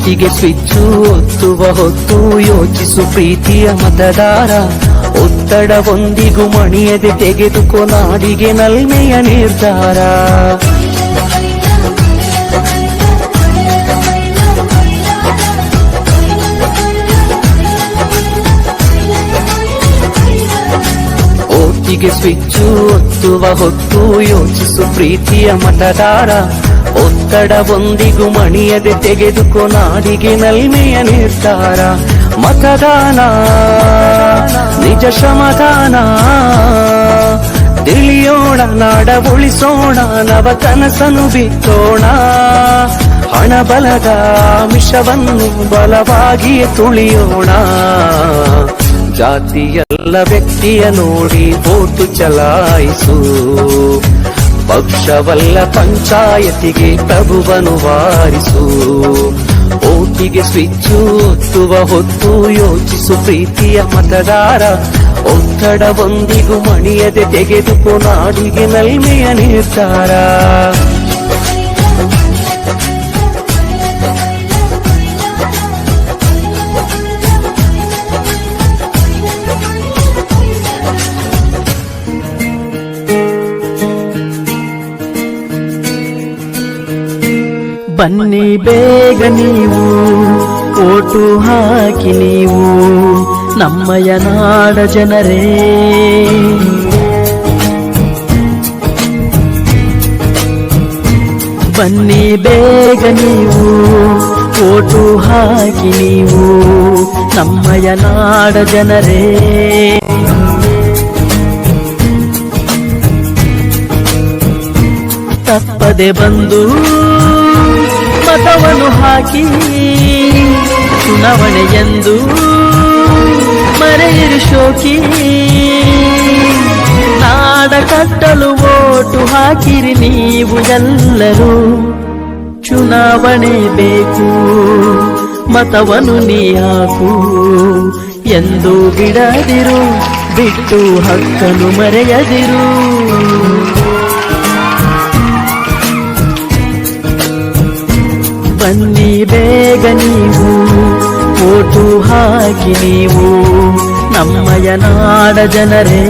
ಓಟಿಗೆ switch ಒತ್ತುವ ಹೊತ್ತು ಯೋಚಿಸು ಪ್ರೀತಿಯ ಮತದಾರ. ಒತ್ತಡವೊಂದಿಗೂ ಮಣಿಯದೆ ತೆಗೆದುಕೋ ನಾಡಿಗೆ ನಲ್ಮೆಯ ನಿರ್ಧಾರ. ಓಟಿಗೆ ಸ್ವಿಚ್ಚು ಒತ್ತುವ ಹೊತ್ತು ಯೋಚಿಸು ಪ್ರೀತಿಯ ಮತದಾರ. ಒತ್ತಡವೊಂದಿಗೂ ಮಣಿಯದೆ ತೆಗೆದುಕೋ ನಾಡಿಗೆ ನಲ್ಮೆಯ ನಿರ್ಧಾರ. ಮತದಾನ ನಿಜ ಶ್ರಮದಾನ, ತಿಳಿಯೋಣ ನಾಡ ಉಳಿಸೋಣ, ನವ ಕನಸನ್ನು ಬಿತ್ತೋಣ. ಹಣಬಲದ ಮಿಷವನ್ನು ಬಲವಾಗಿಯೇ ತುಳಿಯೋಣ. ಜಾತಿಯಲ್ಲ ವ್ಯಕ್ತಿಯ ನೋಡಿ ವೋಟು ಚಲಾಯಿಸು. ಪಕ್ಷವಲ್ಲ ಪಂಚಾಯತಿಗೆ ಪ್ರಭುವನ್ನು ವಾರಿಸು. ಓಟಿಗೆ ಸ್ವಿಚ್ಚು ಒತ್ತುವ ಹೊತ್ತು ಯೋಚಿಸು ಪ್ರೀತಿಯ ಮತದಾರ. ಒತ್ತಡವೊಂದಿಗೂ ಮಣಿಯದೆ ತೆಗೆದುಕೋ ನಾಡಿಗೆ ನಲ್ಮೆಯ ನಿರ್ಧಾರ. ಬನ್ನಿ ಬೇಗ ನೀವು ಓಟು ಹಾಕಿ ನೀವು ನಮ್ಮಯ ನಾಡ ಜನರೇ. ಬನ್ನಿ ಬೇಗ ನೀವು ಓಟು ಹಾಕಿ ನೀವು ನಮ್ಮಯ ನಾಡ ಜನರೇ. ತಪ್ಪದೆ ಬಂದು ಮತವನ್ನು ಹಾಕಿ ಚುನಾವಣೆಯೆಂದು ಮರೆಯಿರಿ ಶೋಕಿ. ನಾಡ ಕಟ್ಟಲು ಓಟು ಹಾಕಿರಿ ನೀವು ಎಲ್ಲರೂ. ಚುನಾವಣೆ ಬೇಕು ಮತವನ್ನು ನೀ ಹಾಕು ಎಂದು ಬಿಡದಿರು, ಬಿಟ್ಟು ಹಕ್ಕನ್ನು ಮರೆಯದಿರು. ಬನ್ನಿ ಬೇಗ ನೀವು ಓಟು ಹಾಕಿ ನೀವು ನಮ್ಮಯ ನಾಡ ಜನರೇ.